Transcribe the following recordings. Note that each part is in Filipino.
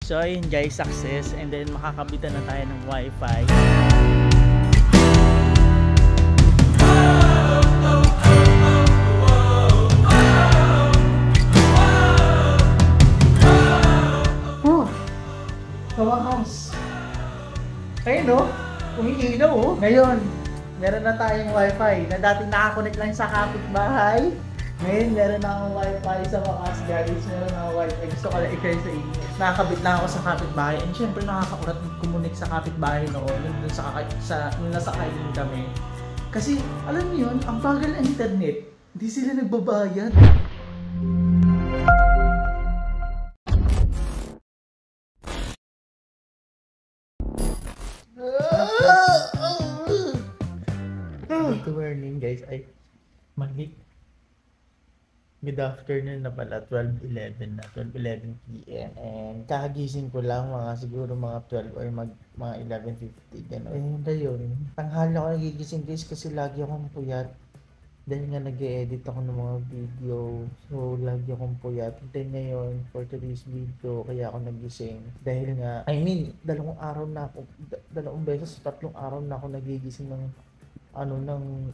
So ayun guys, success, and then makakabitan na tayo ng wifi. Kawakas. Ayun no, umiilaw oh. Ngayon, meron na tayong wifi na dati nakakonect lang sa kapitbahay. Ngayon, meron na akong wifi sa wakas guys. Meron na akong wifi. Gusto ko lang i-share sa inyo. Nakakabit lang ako sa kapitbahay. And syempre nakakaurat mag-connect sa kapitbahay noon. Nung nasa kainin kami. Kasi, alam niyo yun, ang bagal ng internet. Hindi sila nagbabayad. Good morning guys. Ay, mali. Good afternoon na pala, 12:11 na, 12:11 PM. And kakagising ko lang siguro mga 12 or mga 11:50 gano'n. And ayun, tanghali ako nagigising guys kasi lagi akong puyat. Dahil nga nag-e-edit ako ng mga video, so lagi akong puyat. Then ngayon, for today's video, kaya ako nagising. Dahil nga, dalawang beses, 3 araw na ako nagigising ng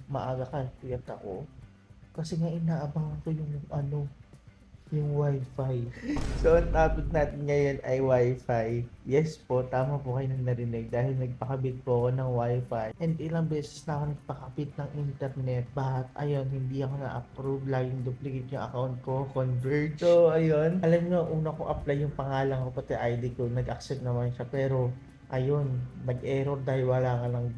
maaga ka, puyat ako. Kasi nga inaabangan ko yung wifi. So, ang topic natin ngayon ay wifi. Yes po, tama po kayo nang narinig dahil nagpakabit po ako ng wifi. And ilang beses na ako nagpakabit ng internet. But, ayun, hindi ako na-approve. Laging duplicate yung account ko, convert. So, ayun. Alam nyo, una ko apply yung pangalan ko, pati ID ko. Nag-accept naman siya. Pero, ayun, nag-error dahil wala kang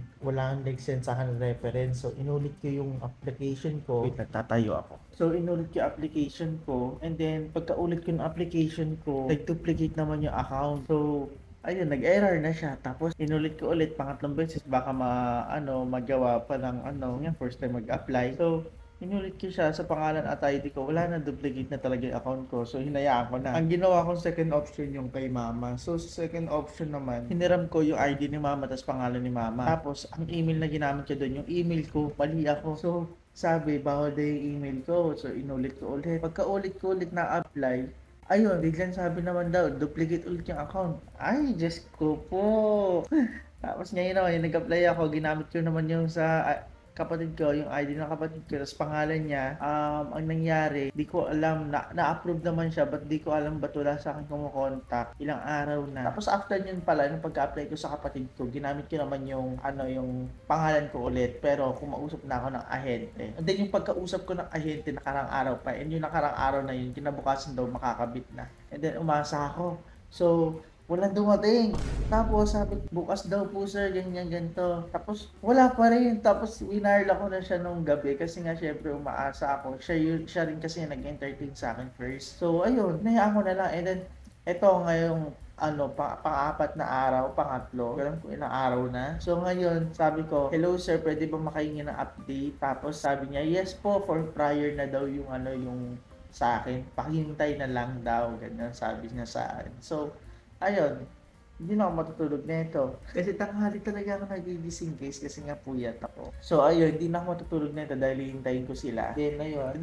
nag-send sa akin reference. So, inulit ko yung application ko. Wait, nagtatayo ako. So, inulit ko yung application ko. And then, pagka-ulit ko yung application ko, nag-duplicate naman yung account. So, ayun, nag-error na siya. Tapos, inulit ko ulit, pangatlong beses, baka magawa pa ng first time mag-apply. So, inulit ko siya sa pangalan at ID ko. Wala na, duplicate na talaga yung account ko. So, hinayaan ko na. Ang ginawa kong second option yung kay mama. So, sa second option naman, hiniram ko yung ID ni mama tapos pangalan ni mama. Tapos, ang email na ginamit ko doon, yung email ko, mali ako. So, sabi, bawal daw yung email ko. So, inulit ko ulit. Pagka-ulit ko ulit na apply, ayun, biglang sabi naman daw, duplicate ulit yung account. Ay, Diyos ko po. Tapos ngayon naman, nag-apply ako, ginamit ko naman yung sa kapatid ko, yung ID ng kapatid ko, tapos pangalan niya, ang nangyari, di ko alam, na-approve naman siya, but di ko alam ba't wala sa akin kumukontak, ilang araw na. Tapos after yun pala, nung pagka-apply ko sa kapatid ko, ginamit ko naman yung pangalan ko ulit, pero kumausap na ako ng ahente. And then yung pagkausap ko ng ahente, nakarang araw pa, and yung nakarang araw na yun, kinabukasan daw makakabit na. And then umasa ako. So, walang dumating. Tapos sabi, bukas daw po sir, ganyan, ganito. Tapos wala pa rin. Tapos winarla ko na siya nung gabi kasi nga syempre umaasa ako. Siya rin kasi nag-entertain sa akin first. So ayun, nahiyaan ko na lang. And then, eto ngayong pang-apat na araw, pangatlo. Alam ko ilang araw na. So ngayon, sabi ko, hello sir, pwede ba makahingi ng update? Tapos sabi niya, yes po, for prior na daw yung yung sa akin. Pakihintay na lang daw. Ganyan sabi niya sa akin. So, ayun, hindi na ako matutulog nito. Kasi tanghali talaga ako nagigising guys kasi nga puyat ako. So ayun, hindi na ako matutulog nito dahil hihintayin ko sila. Then ayun,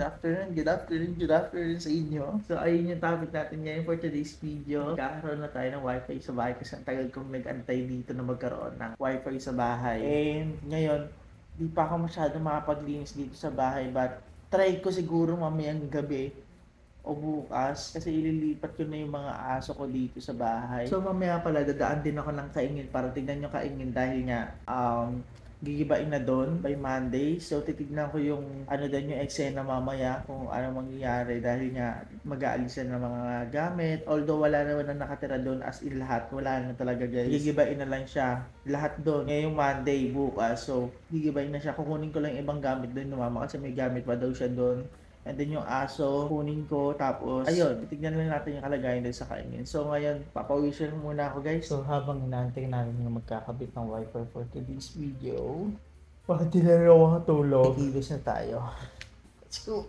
good afternoon sa inyo. So ayun yung topic natin ngayon for today's video. Kakaroon na tayo ng wifi sa bahay kasi ang tagal kong nag-antay dito na magkaroon ng wifi sa bahay. And ngayon, di pa ako masyado makapaglinis dito sa bahay, but try ko siguro mamayang gabi o bukas kasi ililipat ko na yung mga aso ko dito sa bahay. So mamaya pala dadaan din ako ng kaingin para tignan yung kaingin dahil nga gigibain na doon by Monday. So titignan ko yung doon yung eksena mamaya kung ano mangyayari dahil nga mag-aalisan ng mga gamit. Although wala naman na nakatira doon as in lahat. Wala na talaga guys. Gigibain na lang siya. Lahat doon. Ngayong Monday bukas. So gigibain na siya. Kukunin ko lang ibang gamit doon ng mama kasi may gamit pa daw siya doon. And then yung aso, kunin ko. Tapos, ayun, titignan lang natin yung kalagayan doon sa kaingin. So ngayon, papawisan muna ako guys. So habang inaantay natin yung magkakabit ng wifi for today's video, pati na rin ako matulog. Ikilos na tayo. Let's go!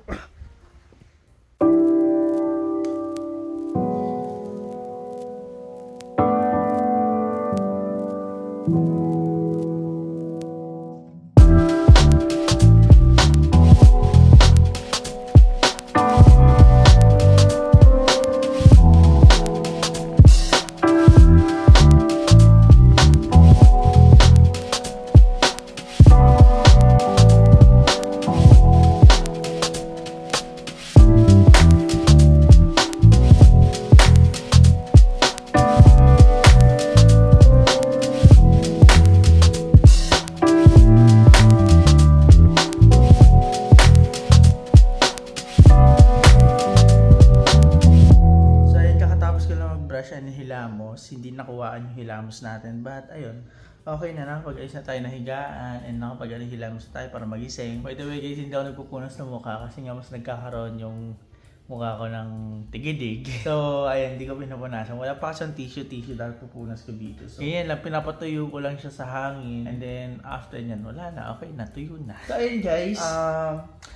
hilamos, hindi nakuhaan yung hilamos natin. But ayun, okay na, nakapag-ayos na tayo na higaan and nakapag-hilamos tayo para magising. By the way guys, hindi ako nagpupunas ng mukha kasi nga mas nagkakaroon yung mukha ko ng tigidig. So, ayan, hindi ko pinapunasan. Wala pa kasang tissue dahil pupunas ko dito. So, ayan lang, pinapatuyo ko lang siya sa hangin. And then, after nyan, wala na. Okay na, tuyo na. So, ayan guys.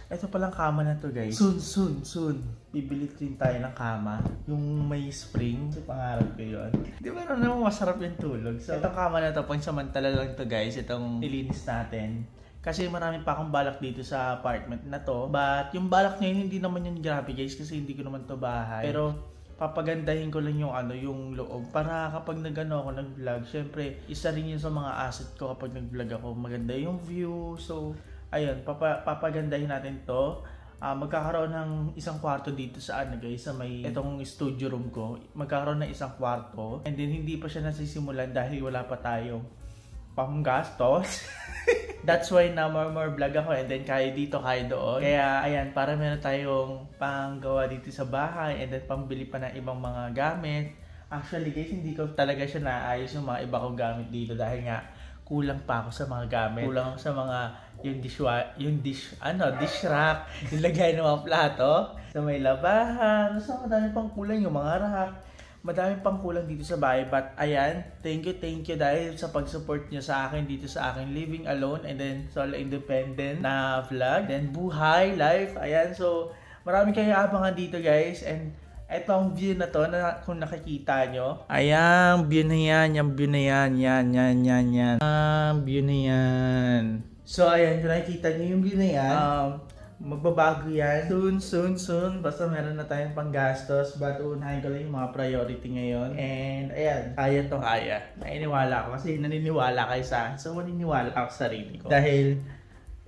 Ito palang kama na to guys. Soon. Bibili din tayo ng kama. Yung may spring. So, pangarap ko yun. Di ba naman masarap yung tulog? So, itong kama na to, pansamantala lang to guys. Itong nilinis natin. Kasi marami pa akong balak dito sa apartment na to. But yung balak ngayon hindi naman yung grabe guys kasi hindi ko naman to bahay. Pero papagandahin ko lang yung yung loob para kapag ako nag-vlog, syempre isa rin yun sa mga asset ko kapag nag-vlog ako. Maganda yung view. So ayun, papagandahin natin to. Magkakaroon ng isang kwarto dito sa guys, sa may itong studio room ko. Magkakaroon ng isang kwarto. And then hindi pa siya nasisimulan dahil wala pa tayong panggastos. That's why na more vlog ako and then kaya dito, kaya doon. Kaya ayan, para meron tayong panggawa dito sa bahay and then pambili pa ng ibang mga gamit. Actually guys, hindi ko talaga siya naayos yung mga iba kong gamit dito dahil nga kulang pa ako sa mga gamit. Kulang ako sa mga dish rack, yung lagay ng mga plato, sa may labahan, so madami pang kulang yung mga rack. Madami pang kulang dito sa bahay, but ayan, thank you dahil sa pag-support nyo sa akin dito sa aking living alone and then solo independent na vlog, then buhay, life, ayan, so marami kayong abangan dito guys, and etong view na to na kung nakikita nyo, ayan, view na yan, yung view na yan, view na yan. So ayan, kung nakikita nyo yung view na yan, magbabago yan soon, basta meron na tayong panggastos, but unahin ko lang yung mga priority ngayon. And ayan, kaya. Naniniwala ako kasi naniniwala kayo sa akin, so maniniwala ako sa sarili ko dahil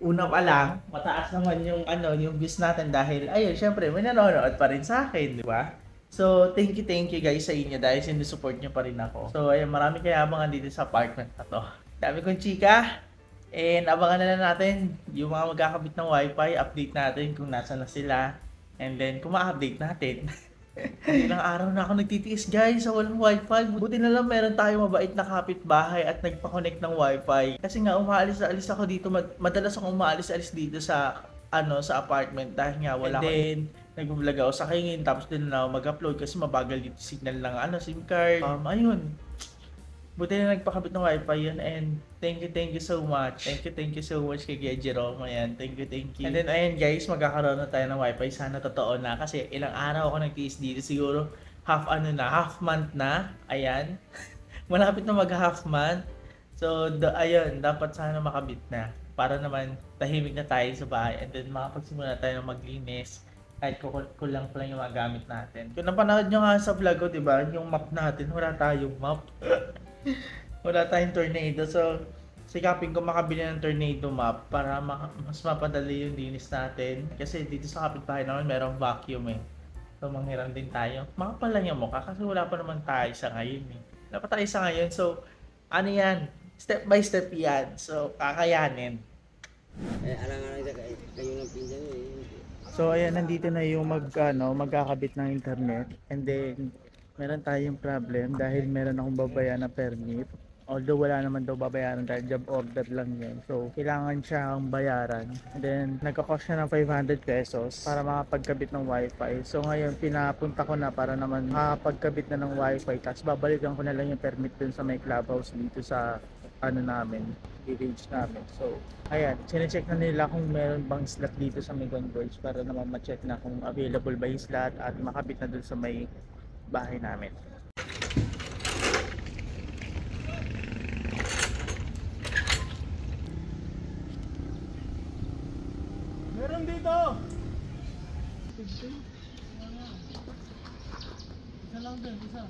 una pa lang mataas naman yung yung views natin dahil ayun, syempre may nanonood pa rin sa akin, di ba? So thank you guys sa inyo dahil sinusupport nyo pa rin ako. So ayan, marami kayo abangan dito sa apartment na to. Dami kong chika. And abangan na lang natin yung mga magkakabit ng wifi, update natin kung nasa na sila. And then kung ma-update natin. Ilang araw na ako nagtitiis guys sa walang wifi. Buti na lang meron tayong mabait na kapitbahay at nagpa-connect ng wifi. Kasi nga umaalis ako dito, madalas akong umaalis dito sa sa apartment dahil nga wala ko. And then nag-vlog ako sa kingin tapos din na ako mag-upload kasi mabagal dito signal ng SIM card. Ayun. Buti na nagpakabit ng wifi yun, and thank you so much. Thank you so much kay Kuya Jerome. Ayan, thank you. And then ayan guys, magkakaroon na tayo ng wifi. Sana totoo na kasi ilang araw ako nagtiis dito, siguro half month na. Ayan. Malapit na mag-half month. So ayun, dapat sana makabit na para naman tahimik na tayo sa bahay and then makapagsimula tayo ng maglinis. Kahit kulang pa lang yung mga gamit natin. Kung napanood nyo nga sa vlog ko, diba, yung map natin, wala tayong map. Wala tayong tornado, so sikapin ko makabili ng tornado map para mas mapadali yung linis natin kasi dito sa kapitbahay naman merong vacuum so manghiram din tayo. Makapal lang yung mukha kasi wala pa naman tayo sa ngayon wala pa tayo sa ngayon, so yan, step by step yan, so kakayanin. Alang-alang kayo ng pinsan So ayan, nandito na yung magkakabit ng internet, and then meron tayong problem dahil meron akong babayaran na permit. Although wala naman daw babayaran dahil job order lang yun. So kailangan siyang bayaran. And then nagka-cost siya ng 500 pesos para makapagkabit ng wifi. So ngayon pinapunta ko na para naman makapagkabit na ng wifi. Tapos babalikan ko na lang yung permit dun sa may clubhouse dito sa namin, village namin. So ayan, sinecheck na nila kung meron bang slot dito sa may Converge para naman ma-check na kung available ba yung slot at makabit na dun sa may bahay namin. Meron dito. Isa lang din, isa.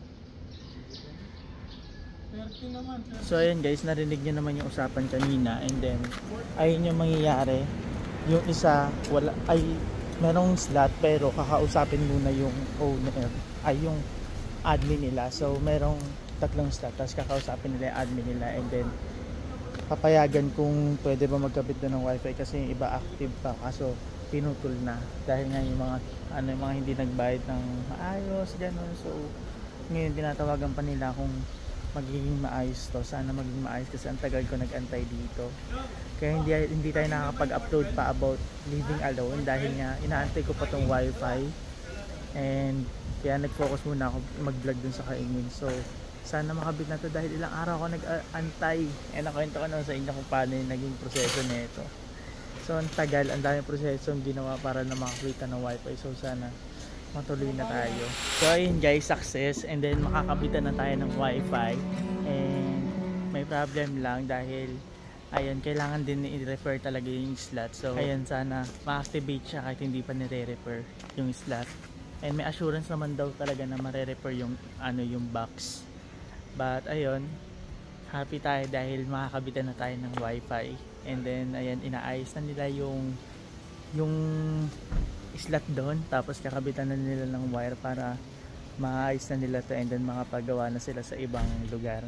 30 naman. So ayan guys, narinig nyo naman yung usapan kanina, and then ayun yung mangyayari. Yung isa merong slot pero kakausapin muna yung owner yung admin nila. So merong 3 slot, tapos kakausapin nila yung admin nila, and then papayagan kung pwede ba magkabit doon ng wifi kasi yung iba active pa kaso pinutol na dahil nga yung mga yung mga hindi nagbayad ng maayos, gano'n. So Ngayon tinatawagan pa nila kung magiging maayos to. Sana magiging maayos kasi ang tagal ko nag-antay dito. Kaya hindi tayo nakakapag-upload pa about living alone dahil nga inaantay ko pa tong wifi. And kaya nag-focus muna ako mag-vlog dun sa kaingin. So sana makabit na to dahil ilang araw ako nag-antay. And nakwento ko na sa inyo kung paano yung naging proseso nito. So ang tagal, ang daming proseso ang ginawa para na makakita ng wifi. So sana matuloy na tayo. So ayun guys, success. And then makakabitan na tayo ng wifi. And may problem lang dahil ayun, kailangan din i-refer talaga yung slot. So ayun, sana ma-activate siya kahit hindi pa nire-refer yung slot. And may assurance naman daw talaga na mare-refer yung yung box. But ayun, happy tayo dahil makakabitan na tayo ng wifi. And then ayan, inaayos na nila yung slot doon, tapos kakabitan na nila ng wire para maayos na nila to, and then makapagawa na sila sa ibang lugar.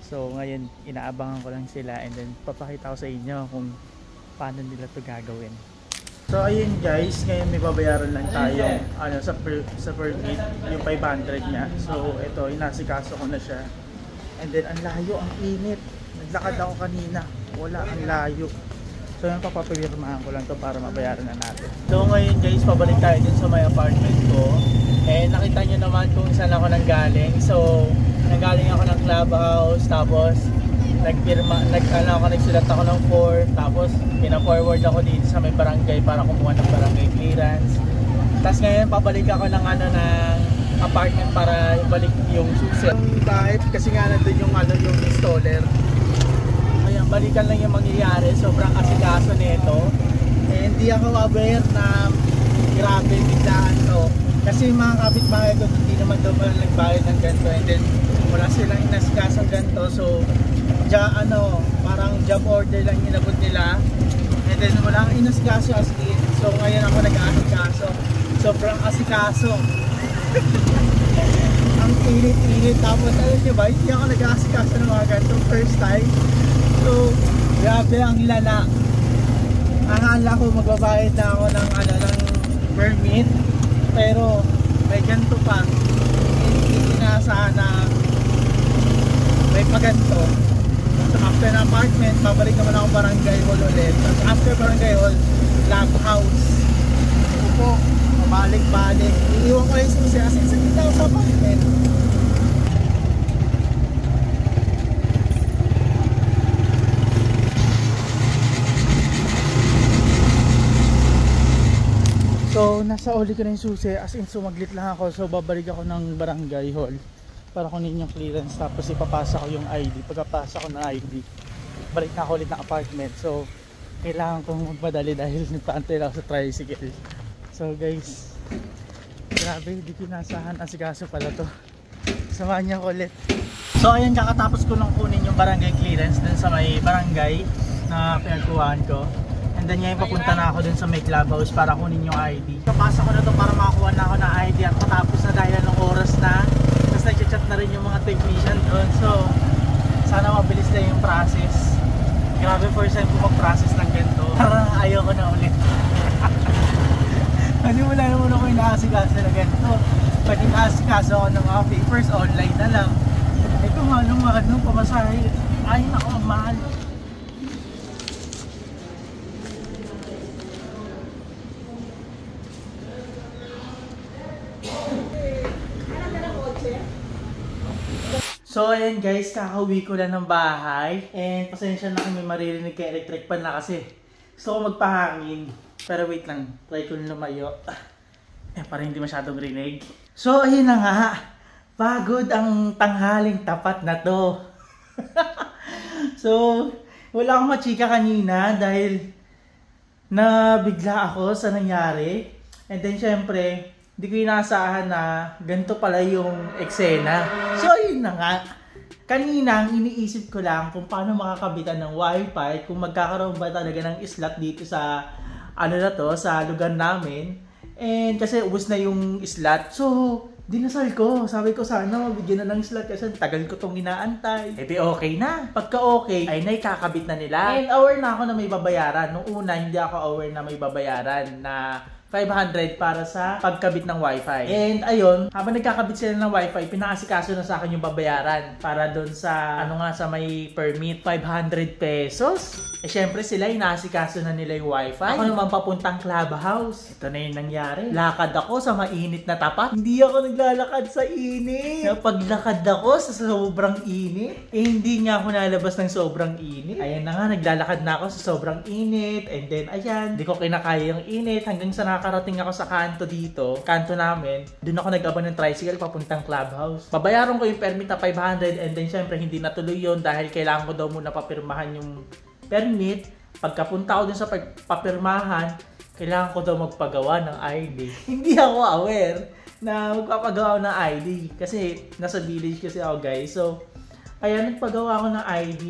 So ngayon inaabangan ko lang sila, and then papakita ko sa inyo kung paano nila to gagawin. So ayun guys, ngayon may babayaran lang tayo sa permit, yung 500 niya. So ito, inasikaso ko na siya. And then ang layo, ang init. Naglakad ako kanina, wala, ang layo. So yung papapirmahan ko lang to para mabayaran na natin. So ngayon guys, pabalik tayo din sa may apartment ko. And nakita nyo naman kung saan ako nanggaling. So nanggaling ako ng clubhouse, tapos nagsulat ako ng form, tapos pina-forward ako dito sa may barangay para kumuha ng barangay clearance. Tapos ngayon pabalik ako ng ng apartment para ibalik yung susi. Kahit kasi nga nandun yung yung installer. Ayan, balikan lang yung mangyayari. Sobrang asikaso nito. Eh, hindi ako aware na grabe biglaan to. Kasi mga kapitbahay ko hindi naman daw pala nagbayad ng ganito, and then wala silang inasikaso ganito. So parang job order lang inabot nila, and then walang inasikaso as in. So ngayon ako nag-aasikaso. Sobrang asikaso. Ang init-init. Tapos alam nyo ba, hindi ako nag-aasikaso ng mga ganito first time. So grabe, ang lala. Akala ko magbabayad na ako ng permit, pero may ganito pa. Hindi inaasahan na may paganto. So after na apartment, pabalik naman ako barangay hall ulit. Tapos after barangay hall, clubhouse. Upo, pabalik-balik. Iiwan ko yung susi kasi sakit ako sa apartment. So nasa uli ko na yung susi, as in sumaglit lang ako. So babalik ako ng barangay hall para kunin yung clearance, tapos ipapasa ko yung ID. Pagkapasa ko ng ID, balik na ako ulit ng apartment. So kailangan kong magpadali dahil nagpaantay lang ako sa tricycle. So guys, grabe, hindi kinasahan, asikaso pala to. Samahan niyo ako ulit. So ayun, kakatapos ko lang kunin yung barangay clearance dun sa may barangay na pinagkuhaan ko. And then ngayon papunta na ako dun sa may clubhouse para kunin yung ID. Kapasa ko na to para makakuha na ako ng ID at matapos na dahil ng oras na. Tapos nag-chat na rin yung mga technician doon. So sana mabilis na yung process. Grabe, first time ko mag-process ng ganito. Parang ayaw ko na ulit. Kasi wala naman ako inaasikaso na ganito. Pag inaasikaso ako ng mga papers, online na lang. Ito nga nung pamasahe. Ay nako, ang mahal. So ayan guys, kakauwi ko lang ng bahay. And pasensya na kung may maririnig kay electric pan na kasi gusto ko magpahangin. Pero wait lang, try ko lumayo. Para hindi masyadong rinig. So ayun na nga, pagod ang tanghaling tapat na to. So wala akong machika kanina dahil nabigla ako sa nangyari. And then syempre, hindi ko inaasahan na ganito pala yung eksena. So yun na nga. Kanina iniisip ko lang kung paano makakabitan ng wifi, kung magkakaroon ba talaga ng slot dito sa sa lugar namin. And kasi ubos na yung slot. So dinasal ko. Sabi ko sana mabigyan na ng slot kasi tagal ko tong inaantay. Eh di okay na. Pagka okay, ay naikakabit na nila. And aware na ako na may babayaran. Nung una hindi ako aware na may babayaran na 500 para sa pagkabit ng wifi. And ayun, habang nagkakabit sila ng wifi, pinaasikaso na sa akin yung babayaran para doon sa, sa may permit, 500 pesos. Eh syempre sila, inaasikaso na nila yung wifi. Ako naman papuntang clubhouse. Ito na yung nangyari. Lakad ako sa mainit na tapat. Hindi ako naglalakad sa init. Paglakad ako sa sobrang init, hindi nga ako nalabas ng sobrang init. Ayan na nga, naglalakad na ako sa sobrang init. And then, ayan, hindi ko kinakaya yung init hanggang sa nakarating ako sa kanto namin. Doon ako nag-abang ng tricycle papuntang clubhouse. Babayaran ko yung permit na 500 and then syempre hindi natuloy yun dahil kailangan ko daw muna papirmahan yung permit. Pagkapunta ko dun sa papirmahan, kailangan ko daw magpagawa ng ID. Hindi ako aware na magpapagawa ng ID kasi nasa village kasi ako, guys. So, ayan, nagpagawa ako ng ID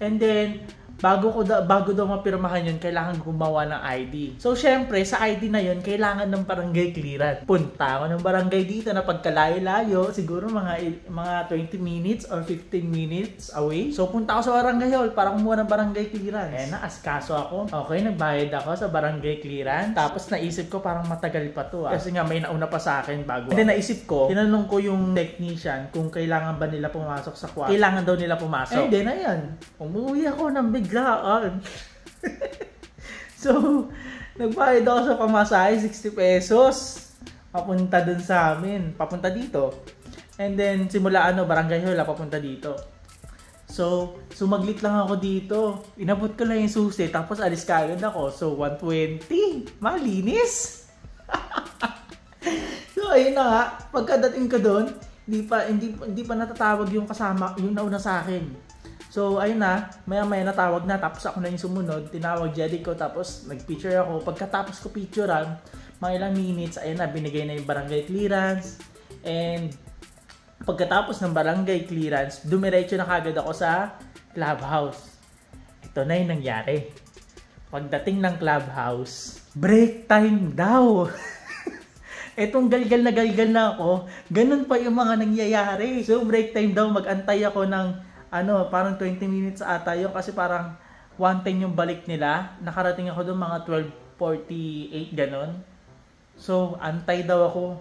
and then bago daw mapirmahan yun, kailangan gumawa ng ID. So, syempre, sa ID na yun, kailangan ng barangay clearance. Punta ako ng barangay dito na pagkalayo-layo, siguro mga 20 minutes or 15 minutes away. So, punta ako sa barangay hall para kumuha ng barangay clearance. Eh, naaskaso ako. Okay, nagbayad ako sa barangay clearance. Tapos, naisip ko parang matagal pa to. Kasi nga, may nauna pa sa akin bago. And then, naisip ko, tinanong ko yung technician kung kailangan ba nila pumasok sa kwarto. Kailangan daw nila pumasok. And then, ayan, umuwi ako ng biglaan. So, nagbayad ako sa pamasahe, 60 pesos. Papunta dun sa amin. Papunta dito. And then, simula barangay hall, papunta dito. So, sumaglit lang ako dito. Inabot ko lang yung susi, tapos alis kaagad ako. So, 120. Malinis. So, ayun na nga. Pagkadating ko dun, hindi pa natatawag yung kasama, yung nauna sa akin. So, ayun na, maya-maya natawag na, tapos ako na yung sumunod, tinawag Jedi ko, tapos nag-picture ako. Pagkatapos ko picturean, mga ilang minutes, ayun na, binigay na yung barangay clearance. And, pagkatapos ng barangay clearance, dumiretso na kagad ako sa clubhouse. Ito na yung nangyari. Pagdating ng clubhouse, break time daw! Etong galgal na ako, ganun pa yung mga nangyayari. So, break time daw, mag-antay ako ng parang 20 minutes ata yun kasi parang 1:10 yung balik nila. Nakarating ako doon mga 12:48 ganon. So, antay daw ako.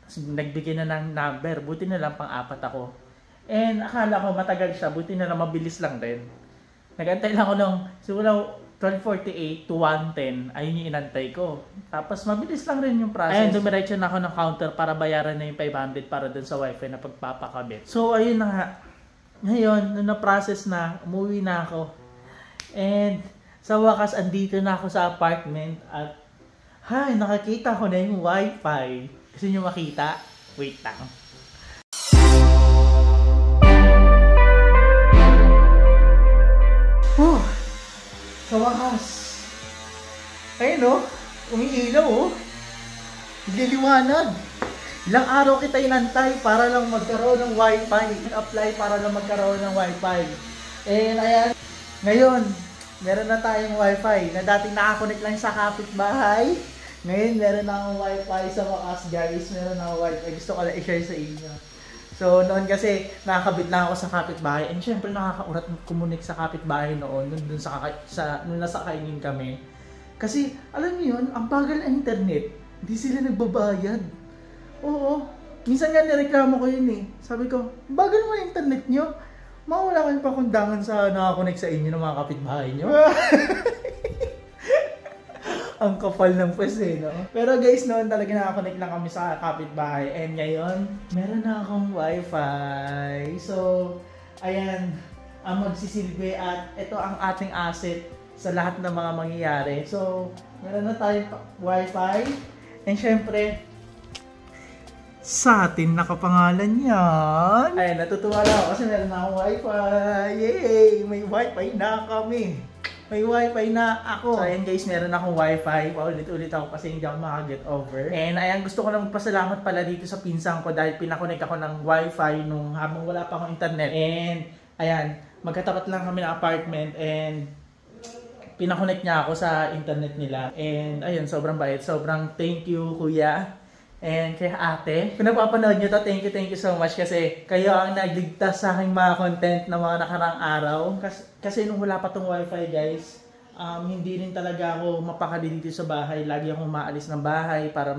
Tapos nagbigay na ng number. Buti na lang pang-4 ako. And akala ko matagal siya. Buti na lang mabilis lang din. Nagantay lang ako ng simula 12:48 to 1:10. Ayun yung inantay ko. Tapos mabilis lang rin yung process. Ayun, dumiretso na ako ng counter para bayaran na yung 500 para dun sa wifi na pagpapakabit. So, ayun na nga. Ngayon, nung na-process na, umuwi na ako. And sa wakas, andito na ako sa apartment at nakakita ko na yung wifi. Gusto nyo makita? Wait lang. Sa wakas. Ayun umiilaw Nagliliwanag. Ilang araw kita inantay para lang magkaroon ng wifi. Apply para lang magkaroon ng wifi. And ayan, ngayon, meron na tayong wifi na dati nakakonect lang sa kapitbahay. Ngayon, meron na akong wifi sa wakas, guys. Meron na akong wifi. Gusto ko lang i-share sa inyo. So, noon kasi, nakakabit lang ako sa kapitbahay. And syempre, nakakaurat kumunik sa kapitbahay noon. Nung nasa kainin kami. Kasi, alam niyo yun, ang bagal ng internet. Hindi sila nagbabayad. Oo. Minsan nga nireklamo ko yun Sabi ko, bagal mo yung internet nyo. Mawala kayong pakundangan sa nakakonect sa inyo ng mga kapitbahay nyo. Ang kapal ng pwes no? Pero guys, noon talaga nakakonect lang kami sa kapitbahay. And ngayon, meron na akong wifi. So, ayan, ang magsisilbi at ito ang ating asset sa lahat ng mga mangyayari. So, meron na tayong wifi. And syempre, sa atin nakapangalan yan. Ay, natutuwa lang ako kasi meron na akong wifi. Yay! May wifi na kami. May wifi na ako. So, ayan guys, meron akong wifi. Paulit-ulit ako kasi hindi ako makaget over. And ayan, gusto ko lang magpasalamat pala dito sa pinsan ko dahil pinakonect ako ng wifi nung habang wala pa akong internet. And ayan, magkatapat lang kami ng apartment and pinakonect niya ako sa internet nila. And ayun, sobrang bait. Sobrang thank you, kuya. And kay ate, kung napapanood nyo to, thank you so much kasi kayo ang nagligtas sa aking mga content na mga nakarang araw. Kasi nung wala pa tong wifi guys, Hindi rin talaga ako mapakali dito sa bahay. Lagi akong umaalis ng bahay para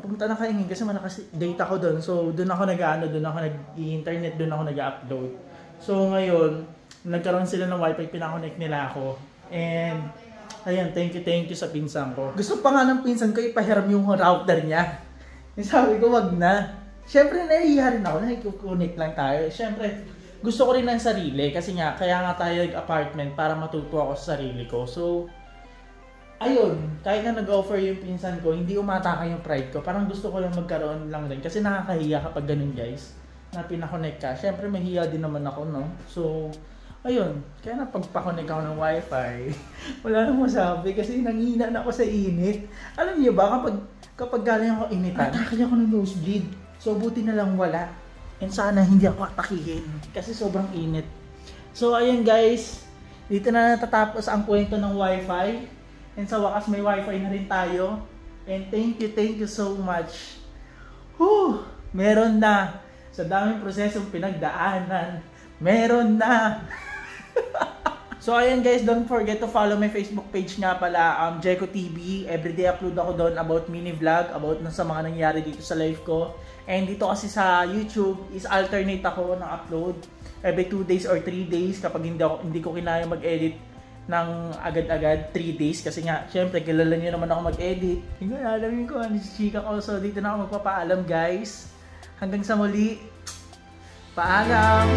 pumunta na kaingin kasi malakas data ko doon. So, doon ako doon ako nag-internet, doon ako nag-upload. So, ngayon, nagkaroon sila ng wifi, pinakonect nila ako. And, ayan, thank you sa pinsan ko. Gusto pa nga ng pinsan ko ipahiram yung router niya. Sabi ko, wag na. Siyempre, nahihiya rin ako, nakikoconnect lang tayo. Siyempre, gusto ko rin ng sarili kasi nga, kaya nga tayo nag-apartment para matuto ako sa sarili ko. So, ayun, kahit na nag-offer yung pinsan ko, hindi umataka yung pride ko. Parang gusto ko lang magkaroon lang din. Kasi nakakahiya kapag ganun guys, na pinakonect ka. Siyempre, mahiya din naman ako, no? So, ayun, kaya na pagpakonect ako ng wifi, wala nang masabi kasi nanghina na ako sa init. Alam niyo ba, kapag galing ako initan, atake ako ng nosebleed. So, buti na lang wala. And sana hindi ako atakihin kasi sobrang init. So, ayun guys, dito na natatapos ang kwento ng wifi. And sa wakas may wifi na rin tayo. And thank you so much. Meron na. Sa daming prosesong pinagdaanan, meron na. So ayan guys, don't forget to follow my Facebook page nga pala, Jeco TV. Everyday upload ako doon about mini vlog, about sa mga nangyari dito sa life ko. And dito kasi sa YouTube is alternate ako ng upload every 2 days or 3 days kapag hindi ko kinaya mag-edit ng agad-agad 3 days kasi nga syempre kilala niyo naman ako mag-edit. Hindi ko alamin ko ano si Chika ko. So dito na ako magpapaalam guys. Hanggang sa muli. Paalam.